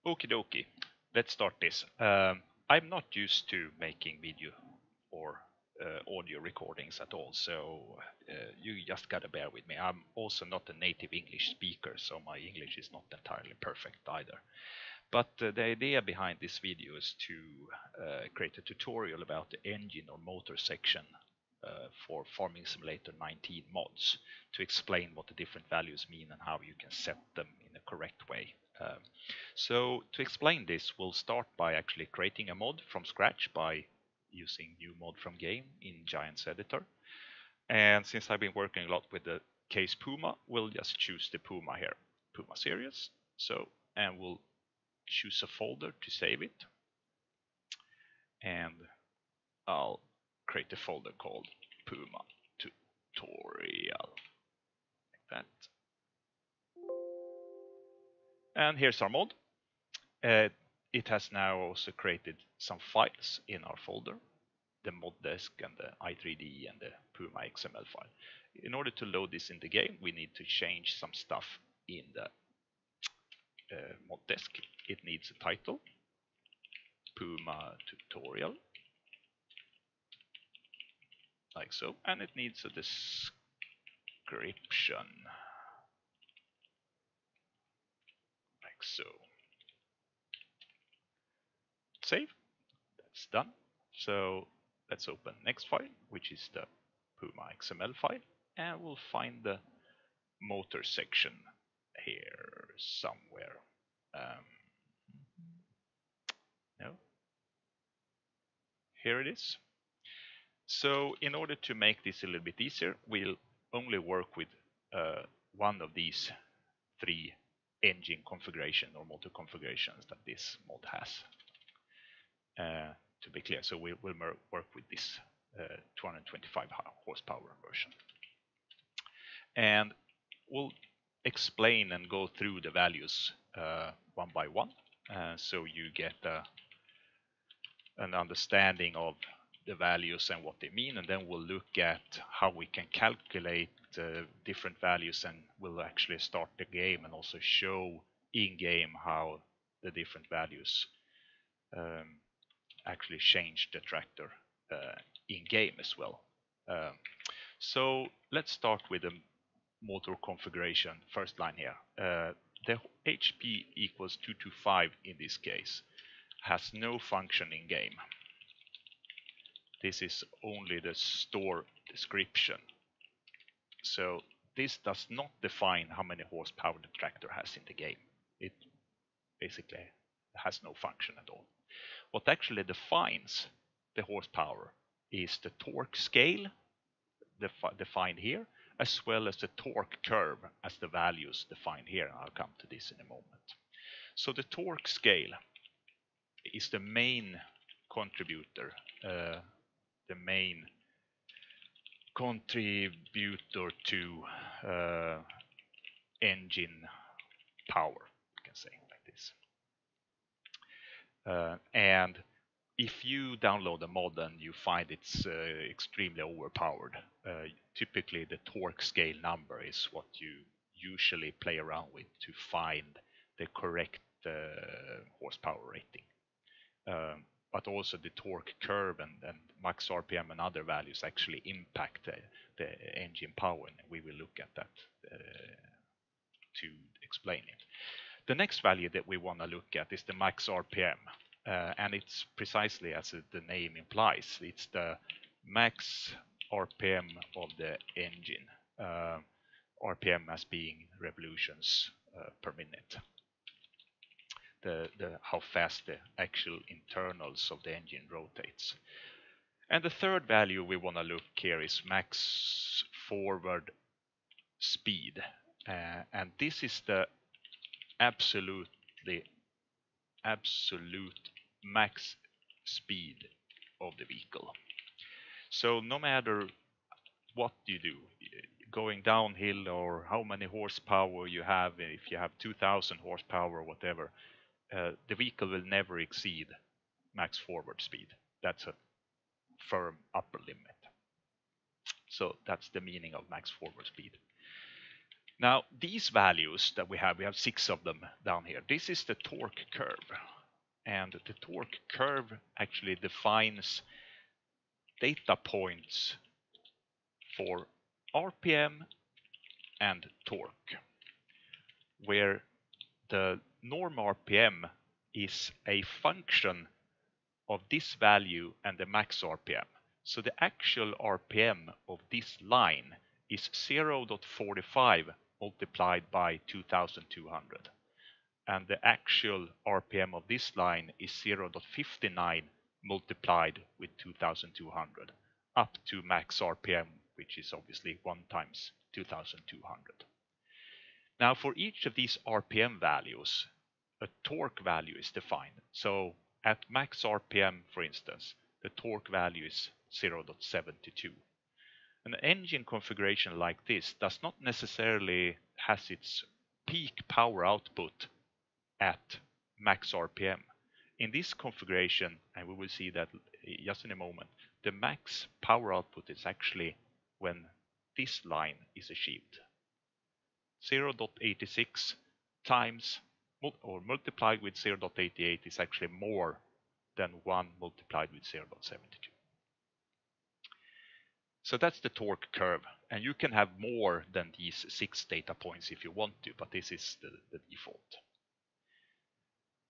Okie dokie, let's start this. I'm not used to making video or audio recordings at all, so you just gotta bear with me. I'm also not a native English speaker, so my English is not entirely perfect either. But the idea behind this video is to create a tutorial about the engine or motor section for Farming Simulator 19 mods, to explain what the different values mean and how you can set them in a correct way. So to explain this, we'll start by actually creating a mod from scratch by using new mod from game in Giants editor. And since I've been working a lot with the case Puma, we'll just choose the Puma here, Puma series. So, and we'll choose a folder to save it. And I'll create a folder called Puma tutorial, like that. And here's our mod. It has now also created some files in our folder, the mod desk and the i3D and the Puma XML file. In order to load this in the game, we need to change some stuff in the mod desk. It needs a title, Puma tutorial, like so, and it needs a description, like so. Save. That's done. So let's open next file, which is the Puma XML file, and we'll find the motor section here somewhere. No, here it is. So in order to make this a little bit easier, we'll only work with one of these three engine configuration or motor configurations that this mod has. To be clear, so we'll work with this 225 horsepower version. And we'll explain and go through the values one by one, so you get an understanding of the values and what they mean, and then we'll look at how we can calculate different values, and we'll actually start the game and also show in game how the different values actually change the tractor in game as well. So let's start with the motor configuration, first line here. The HP equals 225 in this case has no function in game. This is only the store description. So this does not define how many horsepower the tractor has in the game. It basically has no function at all. What actually defines the horsepower is the torque scale defined here, as well as the torque curve as the values defined here. I'll come to this in a moment. So the torque scale is the main contributor, the main contributor to engine power, you can say like this. And if you download a mod and you find it's extremely overpowered, typically the torque scale number is what you usually play around with to find the correct horsepower rating. But also the torque curve and max RPM and other values actually impact the engine power, and we will look at that to explain it. The next value that we want to look at is the max RPM, and it's precisely as the name implies. It's the max RPM of the engine, RPM as being revolutions per minute. How fast the actual internals of the engine rotates. And the third value we want to look here is max forward speed, and this is the absolute max speed of the vehicle. So no matter what you do, going downhill or how many horsepower you have, if you have 2000 horsepower or whatever, the vehicle will never exceed max forward speed. That's a firm upper limit. So that's the meaning of max forward speed. Now, these values that we have 6 of them down here. This is the torque curve. And the torque curve actually defines data points for RPM and torque, where the norm RPM is a function of this value and the max RPM. So the actual RPM of this line is 0.45 multiplied by 2200. And the actual RPM of this line is 0.59 multiplied with 2200 up to max RPM, which is obviously 1 times 2200. Now for each of these RPM values, a torque value is defined. So at max RPM, for instance, the torque value is 0.72. An engine configuration like this does not necessarily has its peak power output at max RPM. In this configuration, and we will see that just in a moment, the max power output is actually when this line is achieved. 0.86 times or multiplied with 0.88 is actually more than 1 multiplied with 0.72. So that's the torque curve, and you can have more than these 6 data points if you want to, but this is the default.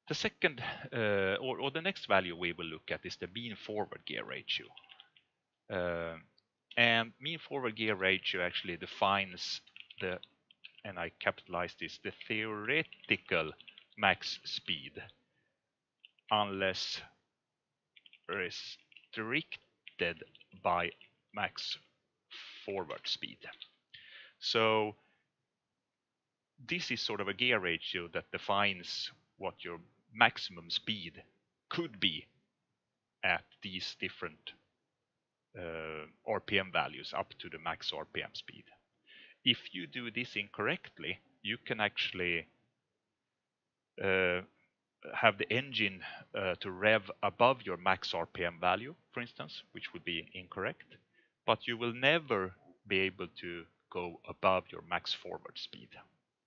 The second, or the next value we will look at is the mean forward gear ratio. And mean forward gear ratio actually defines the, and I capitalize this, the theoretical max speed, unless restricted by max forward speed. So this is sort of a gear ratio that defines what your maximum speed could be at these different RPM values up to the max RPM speed. If you do this incorrectly, you can actually have the engine to rev above your max RPM value, for instance, which would be incorrect, but you will never be able to go above your max forward speed,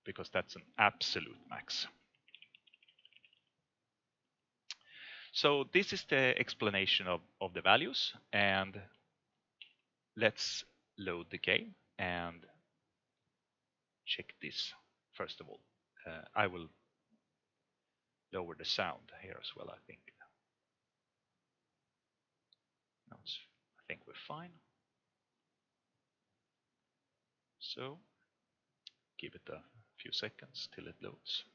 because that's an absolute max. So this is the explanation of the values, and let's load the game and check this first of all. I will lower the sound here as well, I think. No, I think we're fine. So give it a few seconds till it loads.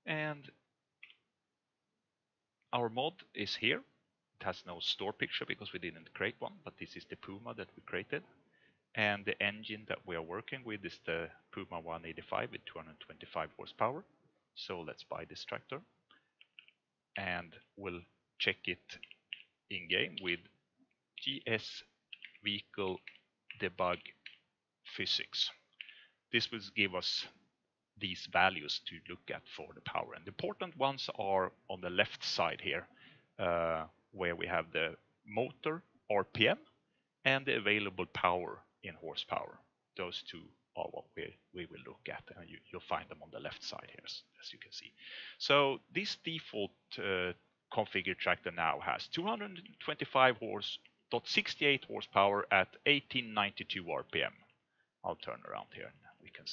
And our mod is here. It has no store picture because we didn't create one, but this is the Puma that we created. And the engine that we are working with is the Puma 185 with 225 horsepower. So let's buy this tractor. And we'll check it in game with GS vehicle debug physics. This will give us these values to look at for the power. And the important ones are on the left side here, where we have the motor RPM and the available power in horsepower. Those two are what we will look at, and you'll find them on the left side here, as you can see. So this default configured tractor now has 225.68 horsepower at 1892 RPM. I'll turn around here and we can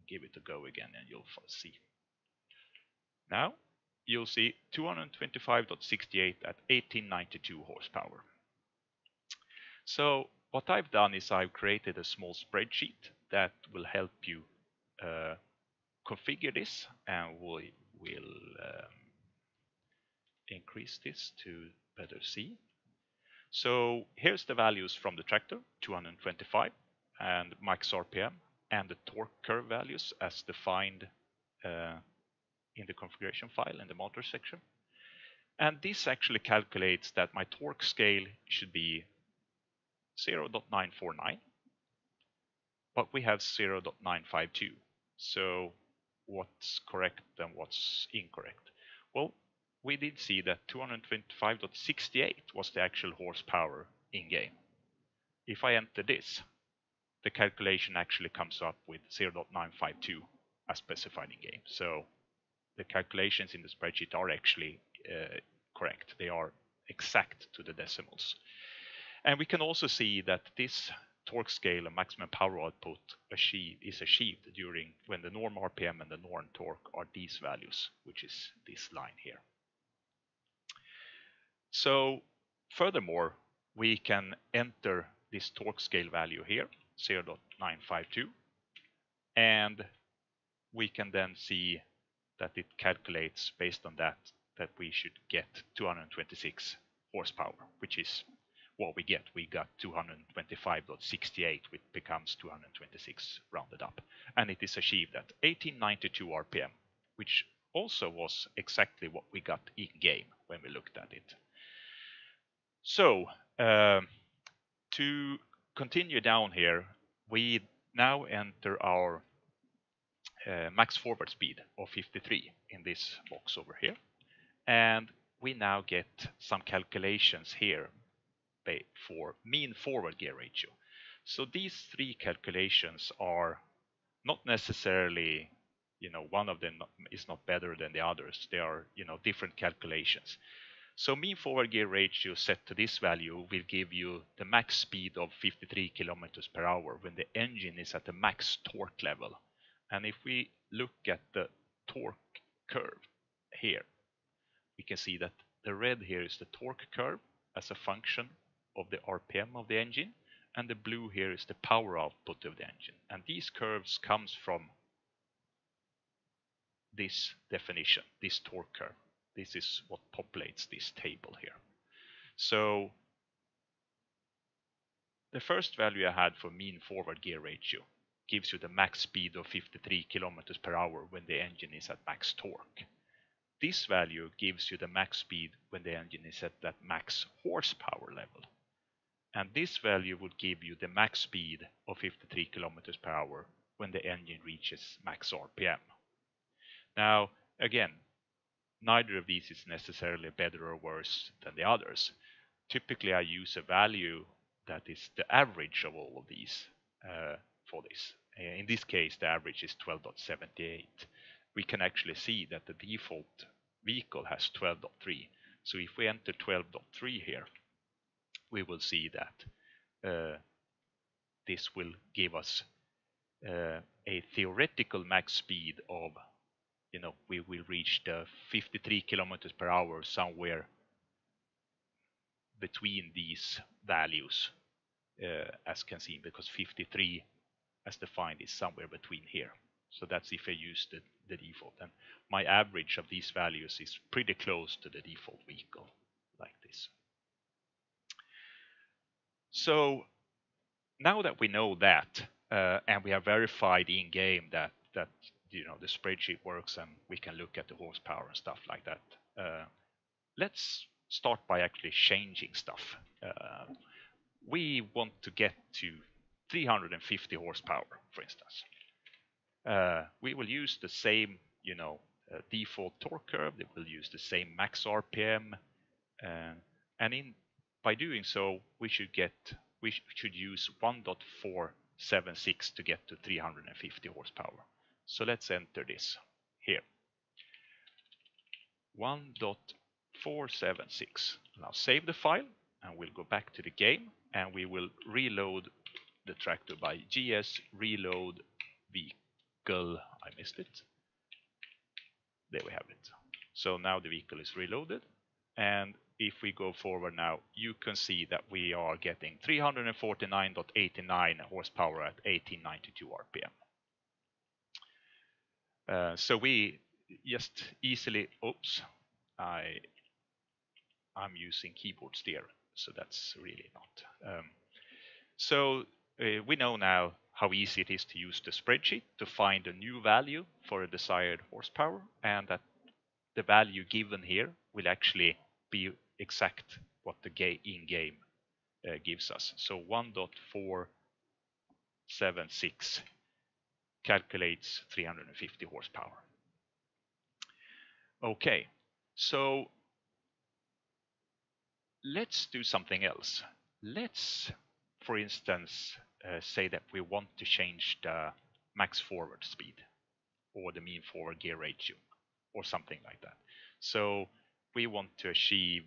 give it a go again, and you'll see. Now you'll see 225.68 at 1892 horsepower. So what I've done is I've created a small spreadsheet that will help you configure this, and we'll increase this to better see. So here's the values from the tractor, 225 and max RPM, and the torque curve values as defined in the configuration file in the motor section. And this actually calculates that my torque scale should be 0.949, but we have 0.952. So what's correct and what's incorrect? Well, we did see that 225.68 was the actual horsepower in game. If I enter this, the calculation actually comes up with 0.952 as specified in game. So the calculations in the spreadsheet are actually correct. They are exact to the decimals. And we can also see that this torque scale and maximum power output is achieved during when the norm RPM and the norm torque are these values, which is this line here. So furthermore, we can enter this torque scale value here, 0.952, and we can then see that it calculates based on that we should get 226 horsepower, which is what we get. We got 225.68, which becomes 226 rounded up, and it is achieved at 1892 RPM, which also was exactly what we got in game when we looked at it. So to continue down here, we now enter our max forward speed of 53 in this box over here, and we now get some calculations here for mean forward gear ratio. So these three calculations are not necessarily, one of them is not better than the others. They are, different calculations. So mean forward gear ratio set to this value will give you the max speed of 53 kilometers per hour when the engine is at the max torque level. And if we look at the torque curve here, we can see that the red here is the torque curve as a function of the RPM of the engine, and the blue here is the power output of the engine. And these curves comes from this definition, this torque curve. This is what populates this table here. So the first value I had for mean forward gear ratio gives you the max speed of 53 kilometers per hour when the engine is at max torque. This value gives you the max speed when the engine is at that max horsepower level. And this value would give you the max speed of 53 kilometers per hour when the engine reaches max RPM. Now, again, neither of these is necessarily better or worse than the others. Typically, I use a value that is the average of all of these for this. In this case, the average is 12.78. We can actually see that the default vehicle has 12.3. So if we enter 12.3 here, we will see that this will give us a theoretical max speed of, we will reach the 53 kilometers per hour somewhere between these values, as can see, because 53 as defined is somewhere between here. So that's if I use the default. And my average of these values is pretty close to the default vehicle, like this. So now that we know that, and we have verified in game that the spreadsheet works and we can look at the horsepower and stuff like that, let's start by actually changing stuff. We want to get to 350 horsepower, for instance. We will use the same, default torque curve. It will use the same max RPM, and by doing so, we should use 1.476 to get to 350 horsepower. So let's enter this here. 1.476. Now save the file, and we'll go back to the game, and we will reload the tractor by gs reload vehicle. I missed it. There we have it. So now the vehicle is reloaded, and if we go forward now, you can see that we are getting 349.89 horsepower at 1892 RPM. So we just easily, I'm using keyboard steer, so that's really not. We know now how easy it is to use the spreadsheet to find a new value for a desired horsepower, and that the value given here will actually be exact what the in-game gives us. So 1.476 calculates 350 horsepower. Okay, so let's do something else. Let's, for instance, say that we want to change the max forward speed or the mean forward gear ratio or something like that. So we want to achieve,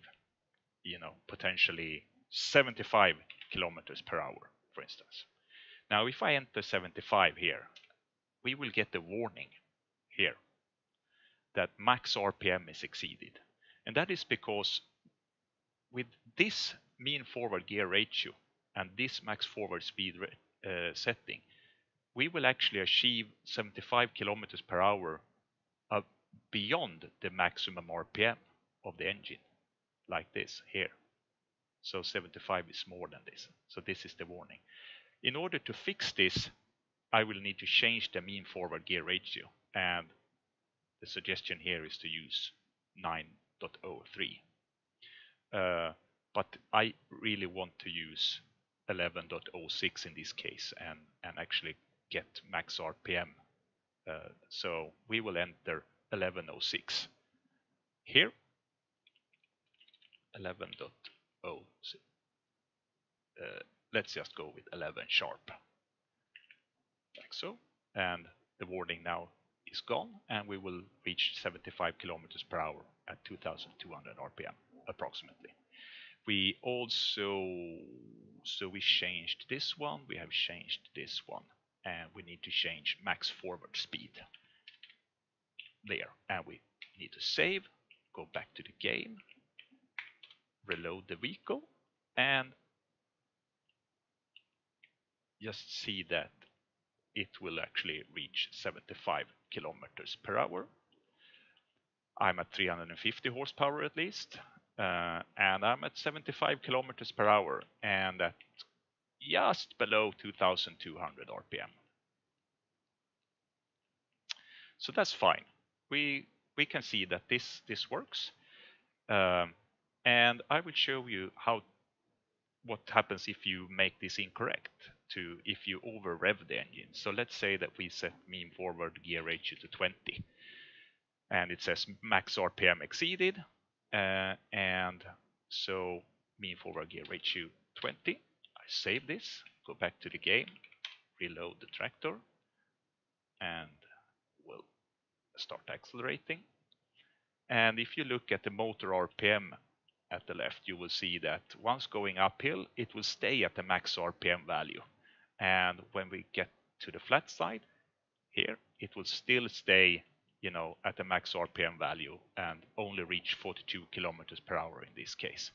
potentially 75 kilometers per hour, for instance. Now, if I enter 75 here, we will get a warning here that max RPM is exceeded. And that is because with this mean forward gear ratio and this max forward speed setting, we will actually achieve 75 kilometers per hour beyond the maximum RPM of the engine, like this here. So 75 is more than this. So this is the warning. In order to fix this, I will need to change the mean forward gear ratio. And the suggestion here is to use 9.03. But I really want to use 11.06 in this case and actually get max RPM. So we will enter 11.06 here. 11.06. Let's just go with 11 sharp, like so. And the warning now is gone, and we will reach 75 kilometers per hour at 2,200 RPM approximately. We also, so we changed this one, we have changed this one, and we need to change max forward speed there. And we need to save, go back to the game, reload the vehicle, and just see that it will actually reach 75 kilometers per hour. I'm at 350 horsepower at least, and I'm at 75 kilometers per hour, and at just below 2,200 RPM. So that's fine. We can see that this works, and I will show you what happens if you make this incorrect, if you over rev the engine. So let's say that we set mean forward gear ratio to 20, and it says max RPM exceeded, and so mean forward gear ratio 20. I save this, go back to the game, reload the tractor, and we'll start accelerating. And if you look at the motor RPM at the left, you will see that once going uphill, it will stay at the max RPM value. And when we get to the flat side here, it will still stay, at the max RPM value and only reach 42 kilometers per hour in this case.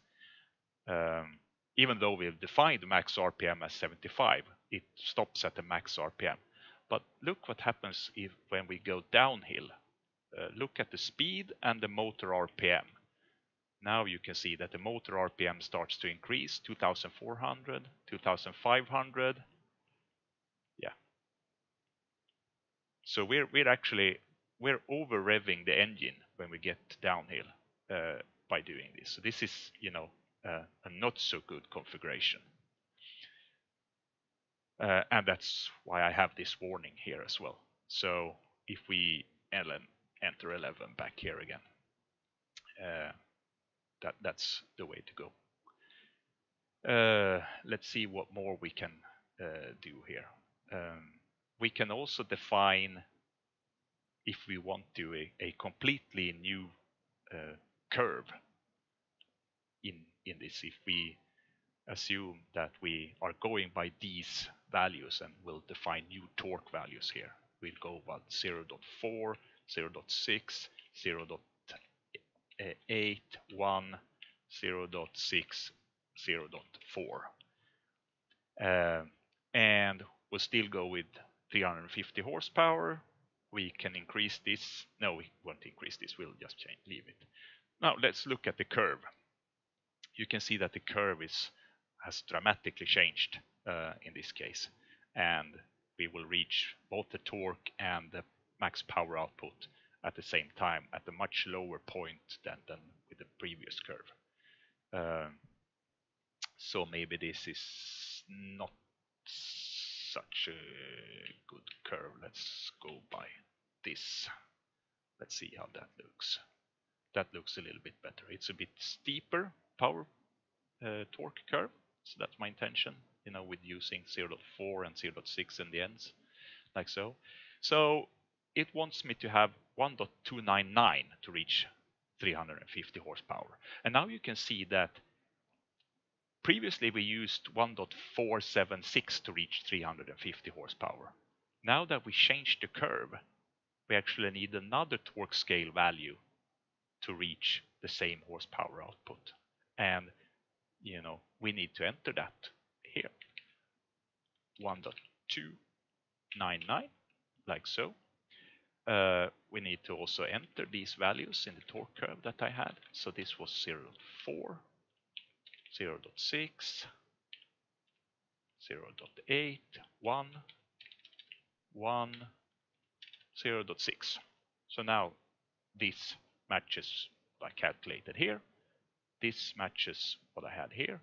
Even though we've defined max RPM as 75, it stops at the max RPM. But look what happens when we go downhill. Look at the speed and the motor RPM. Now you can see that the motor RPM starts to increase, 2,400, 2,500. Yeah. So we're over revving the engine when we get downhill by doing this. So this is, a not so good configuration. And that's why I have this warning here as well. So if we enter 11 back here again, that's the way to go. Let's see what more we can do here. We can also define, if we want to, a completely new curve in this. If we assume that we are going by these values and we'll define new torque values here. We'll go about 0.4, 0.6, 0.8, 1, 0.6, 0.4. And we'll still go with 350 horsepower. We can increase this. No, we won't increase this. We'll just leave it. Now let's look at the curve. You can see that the curve has dramatically changed in this case, and we will reach both the torque and the max power output at the same time at a much lower point than with the previous curve. So maybe this is not such a good curve. Let's go by this. Let's see how that looks. That looks a little bit better. It's a bit steeper power torque curve. So that's my intention, with using 0.4 and 0.6 in the ends, like so. So it wants me to have 1.299 to reach 350 horsepower. And now you can see that previously we used 1.476 to reach 350 horsepower. Now that we changed the curve, we actually need another torque scale value to reach the same horsepower output. And we need to enter that here. 1.299, like so. We need to also enter these values in the torque curve that I had. So this was 0.4, 0.6, 0.8, 1, 1, 0.6. So now this matches what I calculated here. This matches what I had here.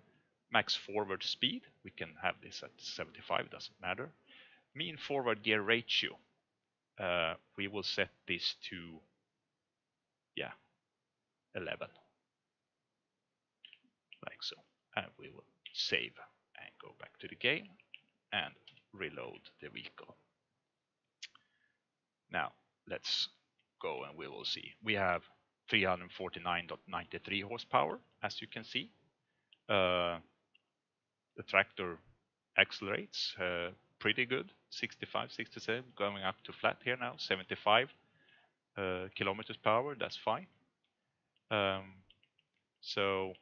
Max forward speed, we can have this at 75, doesn't matter. Mean forward gear ratio, we will set this to 11, like so. And we will save and go back to the game and reload the vehicle. Now let's go and we will see. We have 349.93 horsepower, as you can see. The tractor accelerates pretty good, 65, 67, going up to flat here now, 75 kilometers per hour, that's fine. So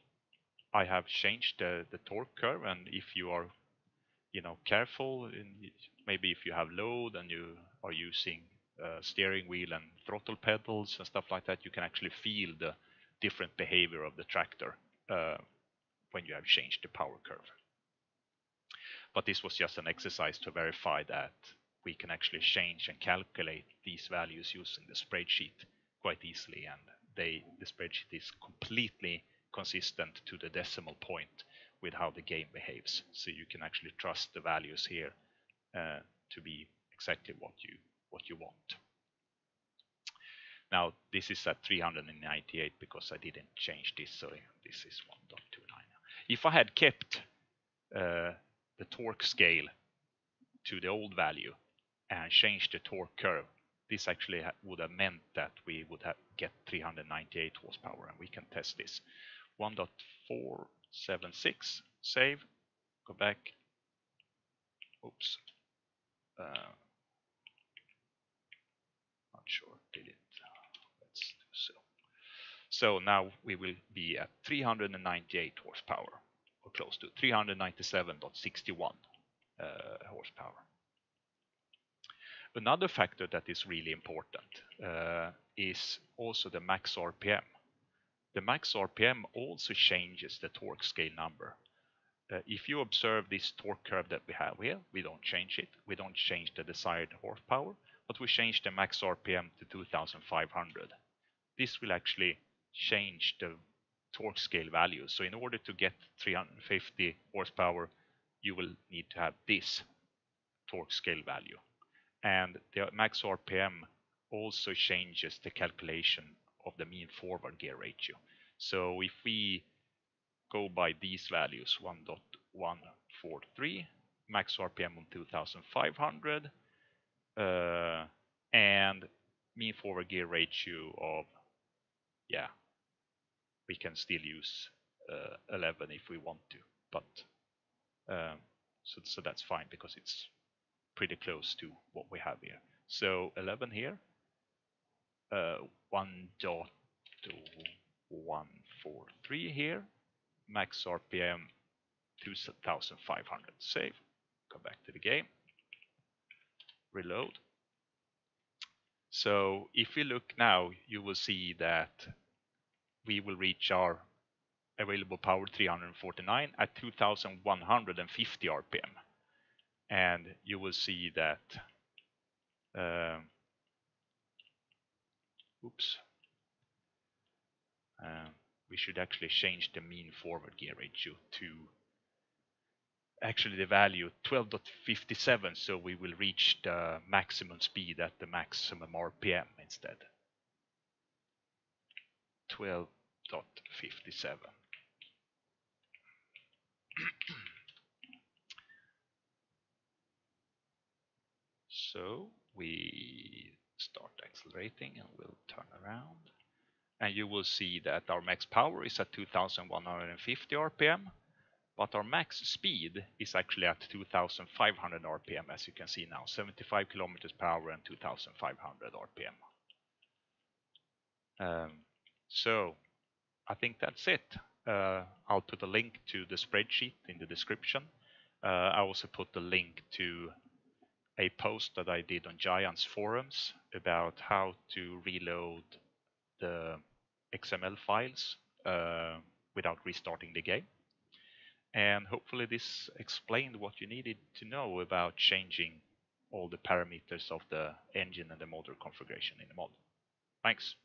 I have changed the torque curve, and if you are careful, maybe if you have load and you are using steering wheel and throttle pedals and stuff like that, you can actually feel the different behavior of the tractor when you have changed the power curve. But this was just an exercise to verify that we can actually change and calculate these values using the spreadsheet quite easily, and the spreadsheet is completely consistent to the decimal point with how the game behaves. So you can actually trust the values here to be exactly what you want. Now this is at 398 because I didn't change this, so this is 1.29. If I had kept the torque scale to the old value and changed the torque curve, this actually would have meant that we would get 398 horsepower, and we can test this. 1.476, save, go back. Oops. Not sure, did it? Let's do so. So now we will be at 398 horsepower, or close to 397.61 horsepower. Another factor that is really important is also the max RPM. The max RPM also changes the torque scale number. If you observe this torque curve that we have here, we don't change it. We don't change the desired horsepower, but we change the max RPM to 2500. This will actually change the torque scale value. So in order to get 350 horsepower, you will need to have this torque scale value. And the max RPM also changes the calculation of the mean forward gear ratio. So if we go by these values, 1.143, max RPM on 2500, and mean forward gear ratio of, we can still use 11 if we want to, but so that's fine because it's pretty close to what we have here. So 11 here, 1.143 here, max RPM 2500. Save, come back to the game, reload. So if we look now, you will see that we will reach our available power 349 at 2150 RPM. And you will see that we should actually change the mean forward gear ratio to actually the value 12.57, so we will reach the maximum speed at the maximum RPM instead. 12.57. So we start accelerating and we'll turn around. And you will see that our max power is at 2150 RPM, but our max speed is actually at 2500 RPM, as you can see now, 75 kilometers per hour and 2500 RPM. So I think that's it. I'll put a link to the spreadsheet in the description. I also put the link to a post that I did on Giant's forums about how to reload the XML files without restarting the game. And hopefully this explained what you needed to know about changing all the parameters of the engine and the motor configuration in the mod. Thanks.